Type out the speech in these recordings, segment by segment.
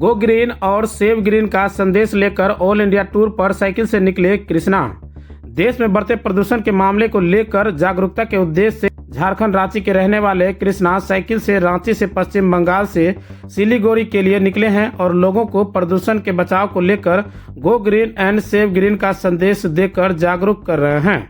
Go green और save green का संदेश लेकर ऑल इंडिया टूर पर साइकिल से निकले कृष्णा। देश में बढ़ते प्रदूषण के मामले को लेकर जागरूकता के उद्देश्य से झारखंड रांची के रहने वाले कृष्णा साइकिल से रांची से पश्चिम बंगाल से सिलीगुड़ी के लिए निकले हैं और लोगों को प्रदूषण के बचाव को लेकर go green and save green का संदेश देकर जागरूक कर रहे हैं।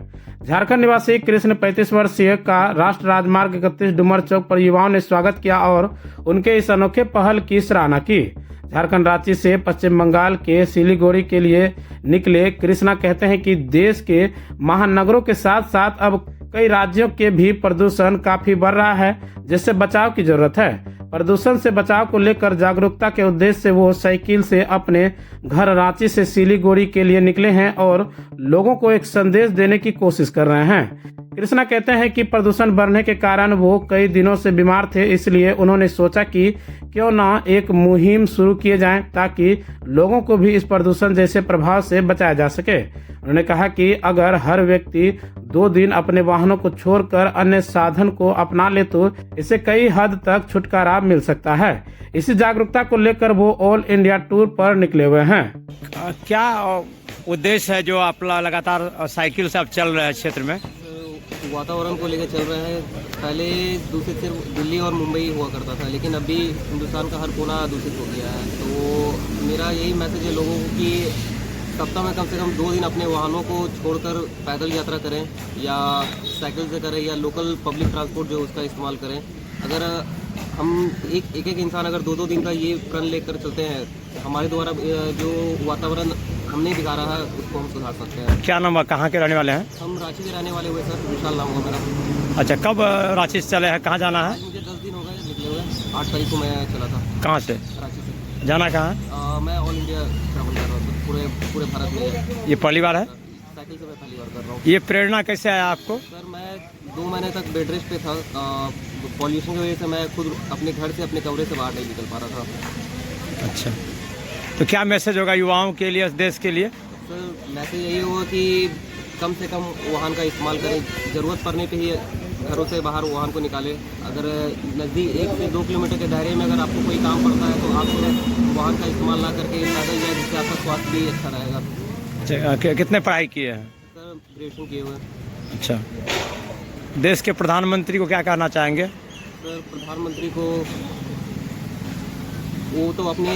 झारखंड निवासी कृष्ण 35 वर्षीय का राष्ट्रीय राजमार्ग 31 डुमर चौक पर युवाओं ने स्वागत किया और उनके इस अनोखे पहल की सराहना की। झारखंड रांची से पश्चिम बंगाल के सिलीगुड़ी के लिए निकले कृष्णा कहते हैं कि देश के महानगरों के साथ साथ अब कई राज्यों के भी प्रदूषण काफी बढ़ रहा है, जिससे बचाव की जरूरत है। प्रदूषण से बचाव को लेकर जागरूकता के उद्देश्य से वो साइकिल से अपने घर रांची से सिलीगुड़ी के लिए निकले हैं और लोगों को एक संदेश देने की कोशिश कर रहे हैं। कृष्णा कहते हैं कि प्रदूषण बढ़ने के कारण वो कई दिनों से बीमार थे, इसलिए उन्होंने सोचा कि क्यों ना एक मुहिम शुरू किए जाए ताकि लोगों को भी इस प्रदूषण जैसे प्रभाव से बचाया जा सके। उन्होंने कहा कि अगर हर व्यक्ति 2 दिन अपने वाहनों को छोड़कर अन्य साधन को अपना ले तो इससे कई हद तक छुटकारा मिल सकता है। इसी जागरूकता को लेकर वो ऑल इंडिया टूर पर निकले हुए हैं। क्या उद्देश्य है जो आप लगातार साइकिल से आप चल रहे हैं क्षेत्र में? वातावरण को लेकर चल रहे हैं। पहले दूषित सिर्फ दिल्ली और मुंबई हुआ करता था, लेकिन अभी हिंदुस्तान का हर कोना दूषित हो गया है। तो मेरा यही मैसेज है लोगों को कि सप्ताह में कम से कम 2 दिन अपने वाहनों को छोड़कर पैदल यात्रा करें या साइकिल से करें या लोकल पब्लिक ट्रांसपोर्ट जो उसका इस्तेमाल करें। अगर हम एक इंसान अगर 2-2 दिन का ये प्रण लेकर चलते हैं, हमारे द्वारा जो वातावरण हम नहीं दिखा रहा है उसको हम सुधार सकते हैं। क्या नाम है, कहाँ के रहने वाले हैं? हम रांची के रहने वाले हुए सर, विशाल नाम हुआ मेरा। अच्छा, कब रांची से चले हैं, कहाँ जाना है? मुझे 10 दिन हो गए निकले हुए। 8 तारीख को मैं चला था। कहाँ से? रांची से। जाना कहाँ है? मैं ऑल इंडिया ट्रैवल कर रहा हूँ पूरे भारत में। ये पहली बार है? साइकिल से मैं पहली बार कर रहा हूँ। ये प्रेरणा कैसे आया आपको? सर मैं 2 महीने तक बेड रेस्ट पे था। पॉल्यूशन की वजह से मैं खुद अपने घर से अपने कमरे से बाहर नहीं निकल पा रहा था। अच्छा, तो क्या मैसेज होगा युवाओं के लिए, देश के लिए? सर मैसेज यही होगा कि कम से कम वाहन का इस्तेमाल करें। ज़रूरत पड़ने पे ही घरों से बाहर वाहन को निकालें। अगर नज़दीक 1 से 2 किलोमीटर के दायरे में अगर आपको कोई काम पड़ता है तो आप वाहन का इस्तेमाल ना करके पैदल जाए, जिससे आपका स्वास्थ्य भी अच्छा रहेगा। अच्छा, कितने पढ़ाई किए हैं? सर ग्रेजुएशन किए हुए। अच्छा, देश के प्रधानमंत्री को क्या कहना चाहेंगे? सर प्रधानमंत्री को वो तो अपने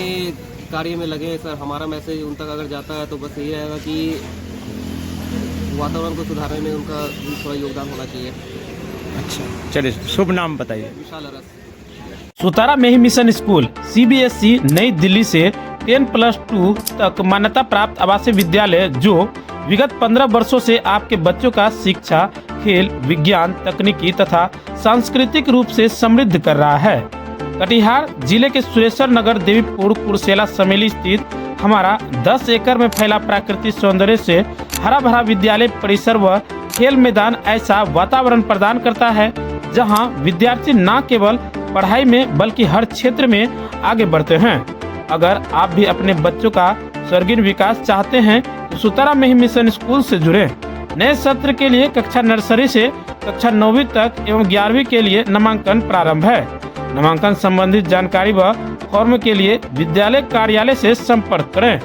कार्य में लगे हैं सर। हमारा मैसेज उन तक अगर जाता है तो बस यही रहेगा कि वातावरण को सुधारने में उनका थोड़ा योगदान होना चाहिए। अच्छा, चलिए, शुभ नाम बताइए। विशाल अरस। सुतारा में ही मिशन स्कूल CBSE नई दिल्ली से 10+2 तक मान्यता प्राप्त आवासीय विद्यालय जो विगत 15 वर्षों से आपके बच्चों का शिक्षा, खेल, विज्ञान, तकनीकी तथा सांस्कृतिक रूप से समृद्ध कर रहा है। कटिहार जिले के सुरेश्वर नगर देवीपुर कुरसेला समेली स्थित हमारा 10 एकड़ में फैला प्राकृतिक सौंदर्य से हरा भरा विद्यालय परिसर व खेल मैदान ऐसा वातावरण प्रदान करता है जहां विद्यार्थी न केवल पढ़ाई में बल्कि हर क्षेत्र में आगे बढ़ते हैं। अगर आप भी अपने बच्चों का सर्वांगीण विकास चाहते हैं तो सुतारा में ही मिशन स्कूल से जुड़े। नए सत्र के लिए कक्षा नर्सरी से कक्षा 9वीं तक एवं 11वीं के लिए नामांकन प्रारंभ है। नामांकन संबंधित जानकारी व फॉर्म के लिए विद्यालय कार्यालय से संपर्क करें।